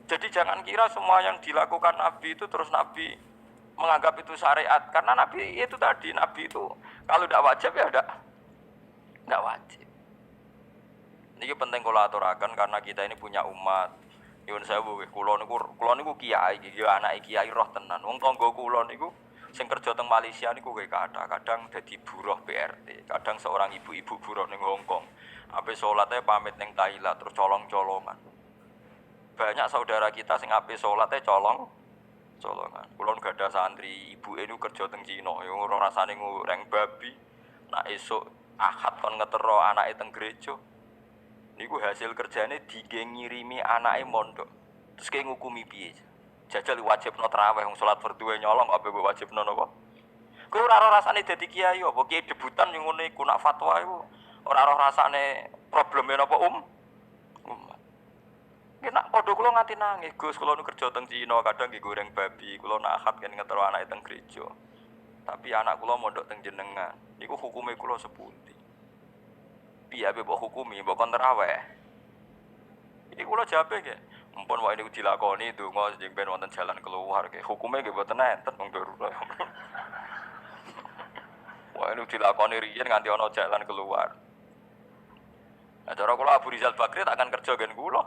Jadi jangan kira semua yang dilakukan Nabi itu terus Nabi menganggap itu syariat. Karena Nabi itu tadi, Nabi itu kalau tidak wajib ya tidak wajib. Ini penting kalau aturakan karena kita ini punya umat. Nyuwun sewu, kula niku kiai, iki anake kiai roh tenan. Wong tangga kula niku sing kerja teng Malaysia niku kadang dadi buruh BRT, kadang seorang ibu-ibu buruh ning Hong Kong. Ape salate pamit ning Thailand terus colong-colongan. Banyak saudara kita sing ape salate colongan. Kula gak ada santri, ibuke niku kerja teng Cina, ya ora rasane ngoreng babi. Nak esuk Ahad kon ngetero anake teng gereja. Niku hasil kerjane dige ngirimi anake mondok. Terus kayak ngukumi piye? Jajal wajibno tarawih wong salat fardu nyolong apa mbok wajibno napa? Kowe ora ora rasane dadi kiai apa kiai debutan yang ngene iku nak fatwa iku ora ora rasane probleme napa umat. Nggih nak padha kula nganti nangis, Gus kula nu kerja teng Cina kadang nggih goreng babi, kula nak akad kan ngetero anake teng gereja. Tapi anak kula mondok teng jenengan, niku hukume kula sepundi. Piye mbok hukumi, mbok kon tarawih. Iki kula jawabe nggih, mumpun wae niku dilakoni donga sing ben wonten jalan keluar nggih. Hukume nggih mboten enten wong darurat. Wae niku dilakoni riyen nganti ana jalan keluar. Nah, cara kula Abu Rizal Bakri takkan kerja gen kula.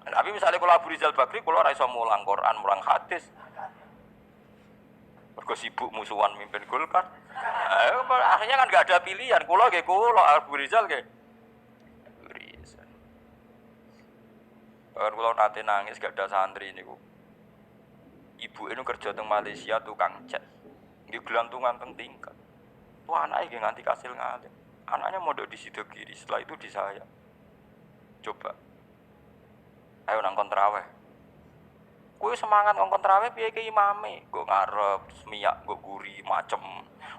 Tapi misalnya kula Abu Rizal Bakri kula ora iso mulang Quran, mulang hadis. Mergo sibuk musuhan mimpin Golkar. Akhirnya kan gak ada pilihan. Kula nggih kula Abu Rizal nggih. Rizal. Bahkan kula nate nangis gak ada santri niku. Ibu ini kerja teng Malaysia tukang cat. Nggih gelantungan teng tingkat. Wah anake nggih nganti kasil ngalim. Anaknya mondok di situ kiri, setelah itu di saya. Coba. Ayo nang kontraweh. Kowe semangat ngongkon traweh piye ke imame? Nggo ngarep, semiyak, nggo guri macem.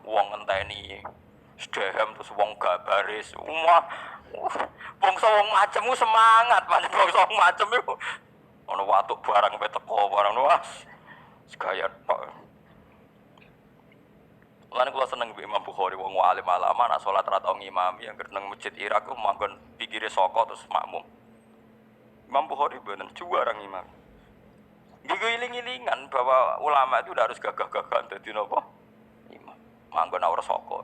Wong ngenteni sedhem terus wong gak baris. Wah. Bangsa wong macemmu semangat, pancen bangsa wong macem iku. Ana watuk barang pe teko barang was. Segaya tok. Lan kula seneng mbek Imam Bukhari wong alim alama nak salat ra tau ngimami yang nang masjid Irak ku manggon pikire saka terus makmum. Imam Bukhari bener juara ngimami. Giling-gilingan bahwa ulama itu udah harus gagah-gagahan dadi napa? Imam. Manggon ora saka.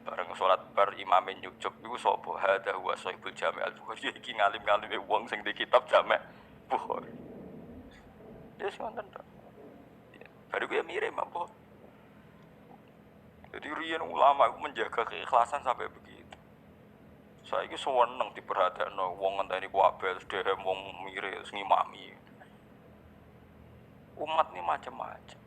Bareng salat bar imame nyucuk iku sapa? Hadza huwa Sahibul Jami' al-Bukhari iki ngalim-ngalime wong sing di kitab Jami' Bukhari. Wis ngoten to. Baru kuwi mirip Imam Bukhari. Jadi riyen ulama itu menjaga keikhlasan sampai begitu. Saya ini seneng diperhatikan, wong ngenteni kuwabe terus dhewe wong mirip terus ngimami. Umat ini macam-macam.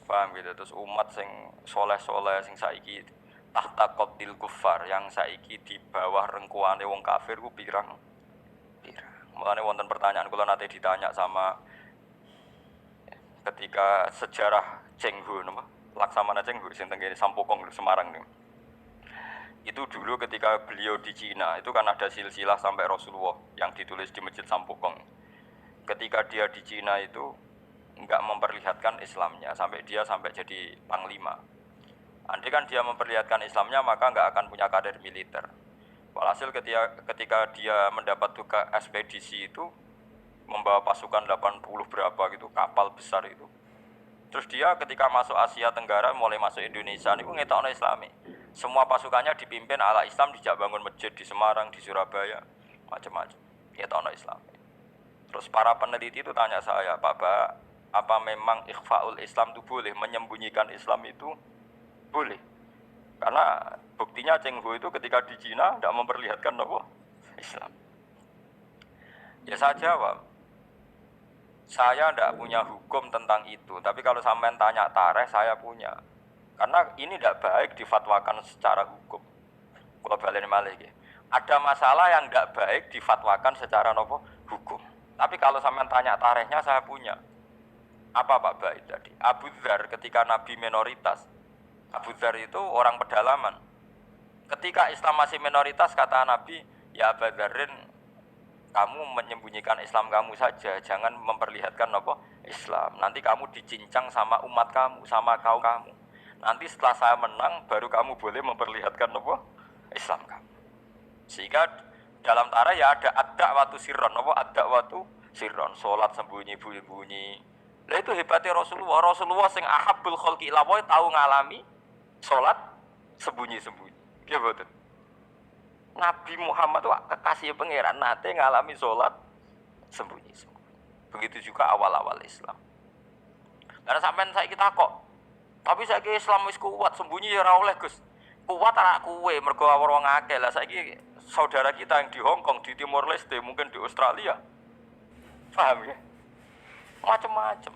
Paham gitu, terus umat sing soleh-soleh sing saiki tahta qatil kufar yang saiki di bawah rengkuane wong kafir ku pirang. Mulane wonten pertanyaan kula nate ditanya sama ketika sejarah Cheng Ho napa? Laksamana Cheng Ho sing teng Sampokong Semarang nih. Itu dulu ketika beliau di Cina, itu kan ada silsilah sampai Rasulullah yang ditulis di Masjid Sampokong. Ketika dia di Cina itu enggak memperlihatkan Islamnya sampai jadi panglima. Andai kan dia memperlihatkan Islamnya maka enggak akan punya kader militer. Walhasil ketika dia mendapat tugas ekspedisi itu membawa pasukan 80 berapa gitu kapal besar itu. Terus dia ketika masuk Asia Tenggara mulai masuk Indonesia niku ngetokno Islami. Semua pasukannya dipimpin ala Islam, dijak bangun masjid di Semarang, di Surabaya, macam-macam. Ngetokno Islami. Terus para peneliti itu tanya saya, Pak, apa memang ikhfaul Islam itu boleh, menyembunyikan Islam itu boleh? Karena buktinya Cheng Ho itu ketika di Cina tidak memperlihatkan apa? Islam. Ya saya jawab, saya tidak punya hukum tentang itu, tapi kalau sampean tanya tareh, saya punya. Karena ini tidak baik difatwakan secara hukum. Kalau balik malih, ada masalah yang tidak baik difatwakan secara nopo hukum. Tapi kalau sampean tanya tarehnya, saya punya. Apa Pak Baik tadi? Abu Dzar ketika Nabi minoritas. Abu Dzar itu orang pedalaman. Ketika Islam masih minoritas, kata Nabi, ya Abu Dzarin, kamu menyembunyikan Islam kamu saja, jangan memperlihatkan apa Islam. Nanti kamu dicincang sama umat kamu, sama kaum kamu. Nanti setelah saya menang, baru kamu boleh memperlihatkan apa Islam kamu. Sehingga Dalam tarah ya ada ad-da'watu sirron, apa ad-da'watu sirron, salat sembunyi-bunyi. Lah itu hebatnya Rasulullah. Rasulullah sing ahabbul khalqi ila wa tahu ngalami salat sembunyi-sembunyi. Nggih mboten. Nabi Muhammad itu kekasih pangeran nate ngalami salat sembunyi-sembunyi. Begitu juga awal-awal Islam. Karena sampean saiki takok, tapi saiki Islam wis kuat, sembunyi ya ora oleh, Gus. Kuat ora kuwe mergo wong akeh. Lah saiki saudara kita yang di Hong Kong, di Timor Leste, mungkin di Australia. Paham ya? Macem-macem.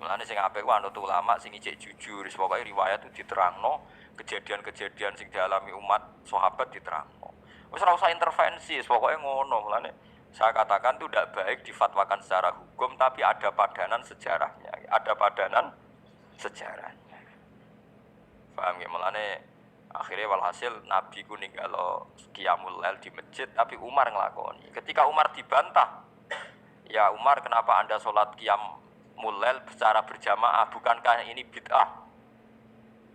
Mulane sing apik ku anut ulama sing ijek jujur, pokoke riwayat itu diterangno, kejadian-kejadian sing dialami umat sahabat diterangno. Wis ora usah intervensi, pokoke ngono. Mulane saya katakan itu tidak baik difatwakan secara hukum, tapi ada padanan sejarahnya. Ada padanan sejarahnya. Paham ya? Mulane akhirnya walhasil Nabi ku ninggalo qiyamul lail di masjid, tapi Umar ngelakoni. Ketika Umar dibantah, ya Umar kenapa anda sholat qiyamul lail secara berjamaah, bukankah ini bid'ah?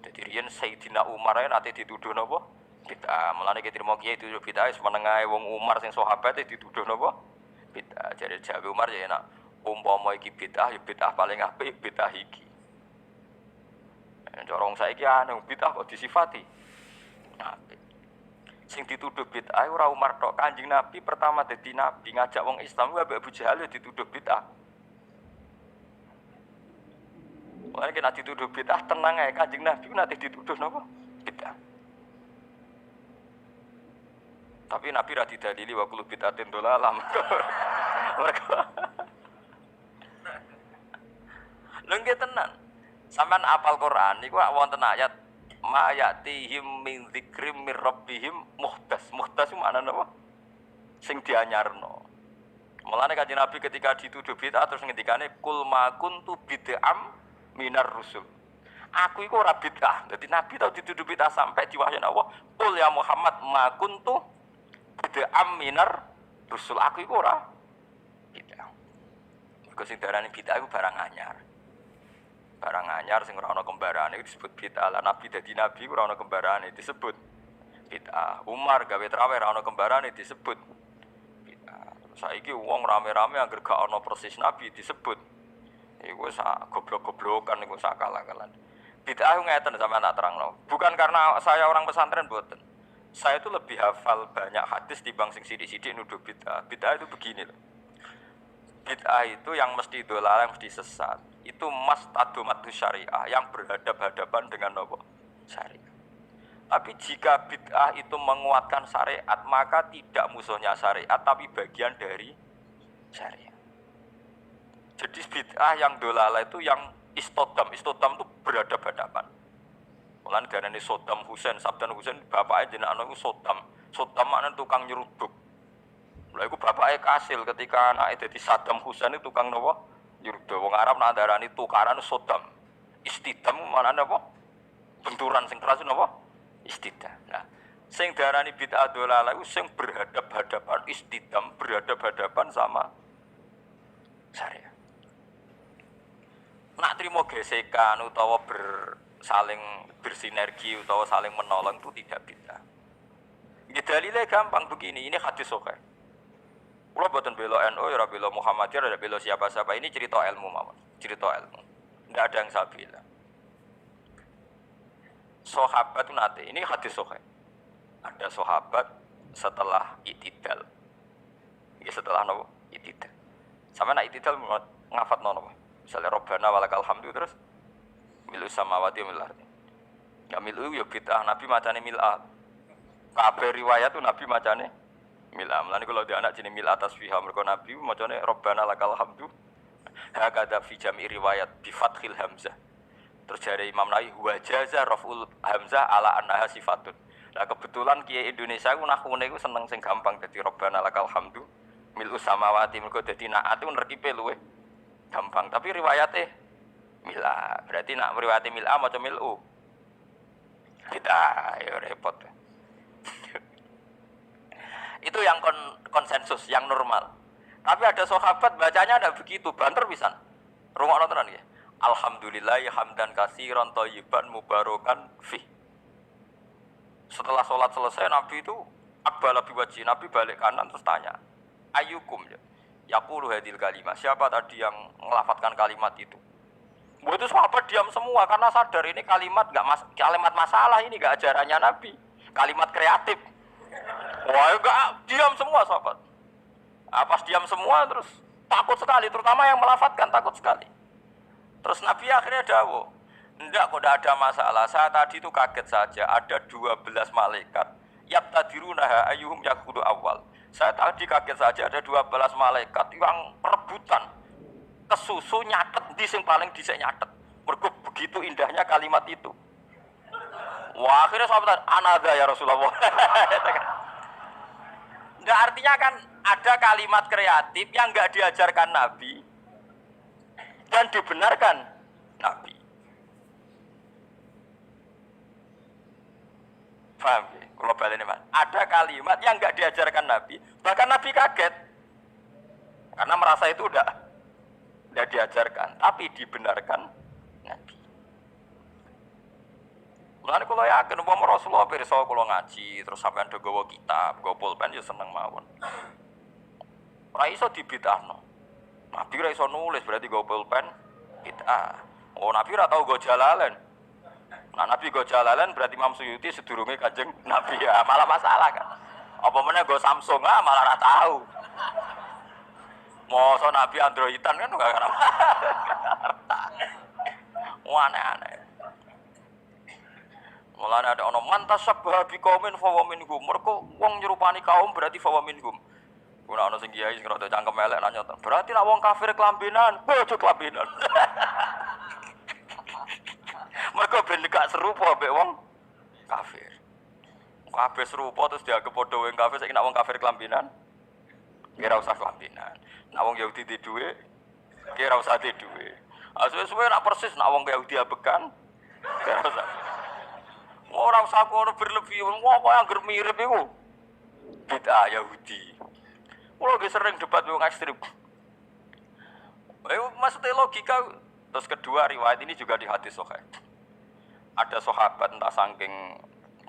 Jadi riyen Sayyidina Umar nanti dituduh napa? Bid'ah. Mulane kita terima kiai dituduh bid'ah wis menengahe wong Umar sing sahabat dituduh napa? Bid'ah. Jadi jawe Umar ya enak umpama iki bid'ah ya bid'ah paling apik bid'ah iki. Corong saiki anu bid'ah kok disifati apik. Sing dituduh bid'ah ora Umar tok, Kanjeng Nabi pertama dadi nabi ngajak wong Islam wae Abu Jahal dituduh bid'ah. Mulane kena dituduh bid'ah tenang ae, Kanjeng Nabi ku nate dituduh napa? Bid'ah. Tapi Nabi ra didalili wa kullu bid'atin dolalah. Mergo lho nggih tenan. Sampeyan apal Quran niku wonten ayat ma ya'tihim min dzikrim mir rabbihim muhdas. Muhdas itu maknane apa? Sing dianyarno. Mulane Kanjeng Nabi ketika dituduh bid'ah terus ngendikane kul ma kuntu bid'am minar rusul. Aku iku ora bid'ah. Dadi Nabi tau dituduh bid'ah sampai diwahyani Allah, "Qul ya Muhammad ma kuntu bid'am minar rusul." Aku iku ora bid'ah. Mergo sing darani bid'ah iku barang anyar. Barang anyar sing ora ana kembarane itu disebut bid'ah. Lah Nabi dadi nabi ora ana kembarane disebut bid'ah. Umar gawe traweh ora ana kembarane disebut bid'ah. Saiki wong rame-rame anggere gak ana persis nabi disebut iku sak goblok-goblokan iku sak kalah-kalan. Bid'ah ngeten sampeyan tak terangno. Bukan karena saya orang pesantren mboten. Saya itu lebih hafal banyak hadis dibanding sing sithik-sithik nuduh bid'ah. Bid'ah itu begini loh. Bid'ah itu yang mesti dolal, yang mesti sesat. Itu mas tadomatu syariah yang berhadap-hadapan dengan nopo syariah. Tapi jika bid'ah itu menguatkan syariat, maka tidak musuhnya syariat, tapi bagian dari syariat. Jadi bid'ah yang dolala itu yang istodam itu berhadap-hadapan. Mulane darane Saddam Hussein, Saddam Hussein bapake jenenge iku Saddam. Saddam maknane tukang nyeruduk. Lha iku bapake kasil ketika anake dadi Saddam Hussein itu tukang napa? Nyeruduk. Wong Arab nak darani tukaran Saddam. Istidam maknane apa? Benturan sing keras napa? Istidam. Nah, sing darani bid'ah dolala iku sing berhadap-hadapan istidam, berhadap-hadapan sama syariat. Nak trimo gesekan utawa saling bersinergi utawa saling menolong itu tidak bid'ah. Nggih dalile gampang begini, ini hadis sahih. Kula boten bela NU, ya ora bela Muhammadiyah, ora bela siapa-siapa. Ini cerita ilmu mawon, cerita ilmu. Tidak ada yang saya bela. Sahabat itu nanti, ini hadis sahih. Ada sahabat setelah itidal. Ya setelah nopo? Itidal. Sampe nak itidal ngafatno nopo? Misalnya Rabbana walakal hamdu terus milu samawati wa mil ardi. Ya milu ya bid'ah, Nabi macane mil'ah. Kabeh riwayat tuh Nabi macane mil'ah. Mulane kalau dia anak jenenge mil'ah tasbihah mergo Nabi macane Rabbana lakal hamdu. Hakada fi jam'i riwayat bi fathil hamzah. Terus dari Imam Nawawi wa jaza raf'ul hamzah ala annaha sifatun. Lah kebetulan kiai Indonesia ku nahune ku seneng sing gampang dadi Rabbana lakal hamdu milu samawati mergo dadi naat ku nerkipe luweh gampang. Tapi riwayate mila, berarti nak riwayate mila maca milu. Kita ya repot. Itu yang konsensus, yang normal. Tapi ada sahabat bacanya ada begitu, banter pisan. Rungokno tenan nggih. Alhamdulillahi hamdan katsiran thayyiban mubarakan fi. Setelah sholat selesai Nabi itu Aqbala biwajhi, Nabi balik kanan terus tanya, ayyukum ya. Yaqulu hadil kalimah. Siapa tadi yang melafadzkan kalimat itu? Mbok itu sahabat diam semua karena sadar ini kalimat kalimat masalah, ini enggak ajarannya Nabi. Kalimat kreatif. Wah, enggak diam semua sahabat. Pas diam semua terus takut sekali, terutama yang melafadzkan takut sekali. Terus Nabi akhirnya dawuh, enggak kok enggak ada masalah. Saya tadi itu kaget saja ada 12 malaikat. Yabtadirunaha ayyuhum yaqudu awal. Saya tadi kaget saja ada 12 malaikat yang perebutan kesusu nyatet di sing paling dhisik nyatet. Mergo begitu indahnya kalimat itu. Wah, akhirnya sahabat anada ya Rasulullah. Enggak, artinya kan ada kalimat kreatif yang enggak diajarkan Nabi dan dibenarkan Nabi. Paham ya? Kalau balik ini, ada kalimat yang enggak diajarkan Nabi, bahkan Nabi kaget karena merasa itu udah diajarkan, tapi dibenarkan Nabi. Mulane kula yakin umpama Rasulullah pirsa kula ngaji terus sampean do gawa kitab, gawa pulpen ya seneng mawon. Ora iso dibid'ahno. Nabi ora iso nulis berarti gawa pulpen bid'ah. Oh, Nabi ora tau gawa jalalain. Nah, Nabi gawa jalalain berarti Imam Suyuti sedurunge Kanjeng Nabi ya, malah masalah kan. Apa meneh gawa Samsung malah ora tau. Masa Nabi Androidan kan enggak ngerti. Aneh-aneh. Mulane ada ono mantas sabah bi qaumin fa wa minhum. Mergo wong nyerupani kaum berarti fa wa minhum. Kuna ono sing kiai sing rada cangkem elek nanya, berarti nek wong kafir kelambenan, bojo kelambenan. Mergo ben gak serupa mbek wong kafir. Kabeh serupa terus dianggap padha wong kafir, saiki nek wong kafir kelambenan, kira usah kelambenan. Nek wong Yahudi di dhuwit, kira usah di dhuwit. Suwe-suwe nak persis nek wong Yahudi abekan, kira usah. Ora usah kono berlebihan, wong kok angger mirip iku. Bid'ah Yahudi. Kulo ge sering debat wong ekstrem. Maksudnya logika. Terus kedua riwayat ini juga di hadis sahih. Ada sahabat entah saking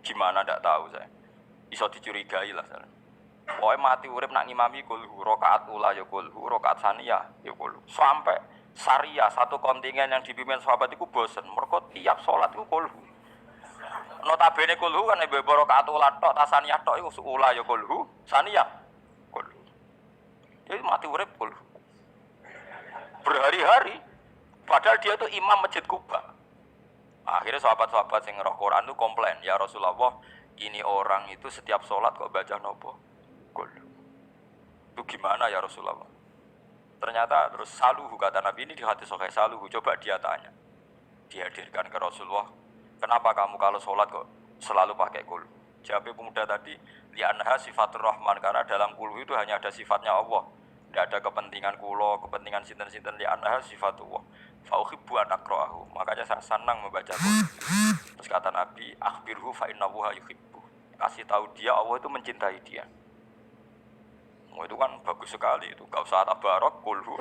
gimana ndak tahu saya. Iso dicurigai lah saya. Pokoke mati urip nak ngimami kulhu, rakaat ula ya kulhu, rakaat saniyah ya kulhu. Sampai syariah satu kontingen yang dipimpin sahabat itu bosen. Mergo tiap salat iku kulhu. Notabene kulhu kan ibu rakaat ula tok, tasaniyah tok iku ula ya kulhu, saniyah kulhu. Jadi mati urip kulhu. Berhari-hari padahal dia itu imam Masjid Kuba. Akhirnya sahabat-sahabat yang ngeroh Quran itu komplain, ya Rasulullah, ini orang itu setiap sholat kok baca nopo kulhu. Itu gimana ya Rasulullah? Ternyata terus saluhu, kata Nabi ini di hadis sahih, saluhu, coba dia tanya. Dihadirkan ke Rasulullah, kenapa kamu kalau sholat kok selalu pakai kulhu? Jawab pemuda tadi, li'anha sifatur rahman, karena dalam kulhu itu hanya ada sifatnya Allah. Tidak ada kepentingan kulo, kepentingan sinten-sinten li'anha sifatullah. Fauhibbu an aqra'ahu. Makanya saya senang membaca kulhu. Terus kata Nabi, akhbirhu fa innahu yuhibbu. Kasih tahu dia Allah itu mencintai dia. Oh, itu kan bagus sekali itu. Gak usah tabarok kulhu.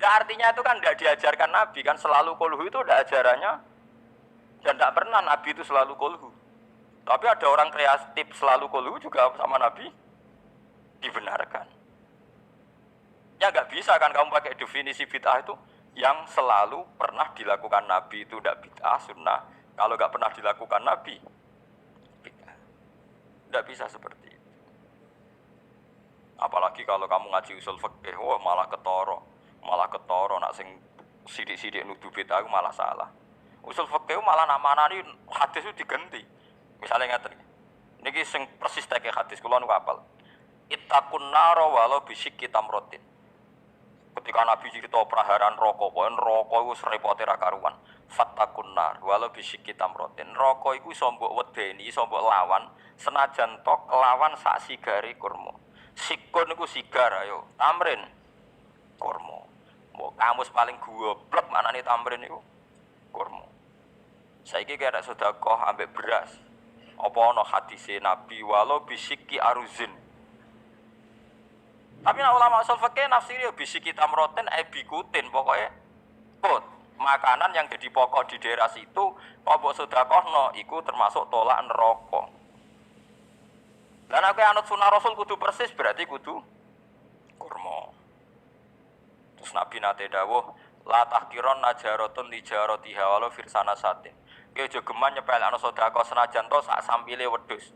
Nggak, artinya itu kan tidak diajarkan Nabi kan, selalu kulhu itu tidak ajarannya dan tidak pernah Nabi itu selalu kulhu. Tapi ada orang kreatif selalu kulhu juga sama Nabi dibenarkan. Ya nggak bisa kan kamu pakai definisi bid'ah itu yang selalu pernah dilakukan Nabi itu tidak bid'ah sunnah. Kalau nggak pernah dilakukan Nabi bid'ah. Nggak bisa seperti itu. Apalagi kalau kamu ngaji usul fikih, wah malah ketoro nak sing sidik-sidik nuduh bid'ah malah salah. Usul fikih malah nama-namani hadis itu diganti. Misalnya ngeten. Niki sing persis teke hadis kula niku apal. Ittaqun nar walau bisyikki tamratin. Ketika Nabi cerita praharan rokok, pokoke rokok iku srepote ra karuan. Fattaqun nar walau bisyikki tamratin. Rokok iku iso mbok wedeni, iso mbok lawan senajan tok lawan sak sigare kurma. Sikun niku sigar ayo, tamrin kurma. Mbok kamus paling goblok manane tamrin niku kurma. Saiki kira sedekah ambek beras. Apa ana hadise Nabi walau bisyikki aruzin. Tapi ulama usul fikih nafsiri bisiki tamroten bikutin pokoknya put. makanan yang jadi pokok di daerah situ kok mbok sedekahno iku termasuk tolak neraka. Lan aku anut sunah Rasul kudu persis berarti kudu kurma. Terus Nabi nate dawuh la tahkiron najaratun tijaratiha walau firsana satin. Kowe aja geman nyepelekno sedekah senajan to sak sampile wedhus.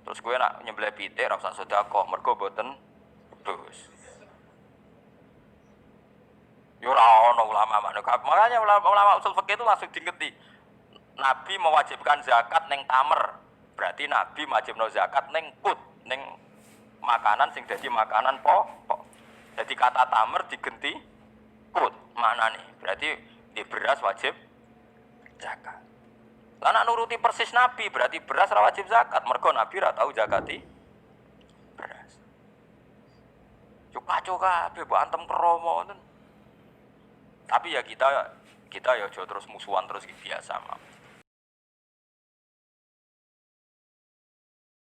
Terus kowe nak nyembelih pitik ora usah sedekah mergo mboten wedhus. Yo ora ono ulama manuk. Makanya ulama usul fikih itu langsung diingeti. Nabi mewajibkan zakat ning tamer. Berarti Nabi wajibno zakat ning kut, ning makanan sing dadi makanan pokok. Jadi kata tamer digenti kut. Manane? Berarti di beras wajib zakat. Lah nek nuruti persis Nabi berarti beras ora wajib zakat. Mergo Nabi ora tau zakati beras. Yo kacau kabeh mbok antem kromo ngoten. Tapi ya kita ya terus musuhan terus biasa,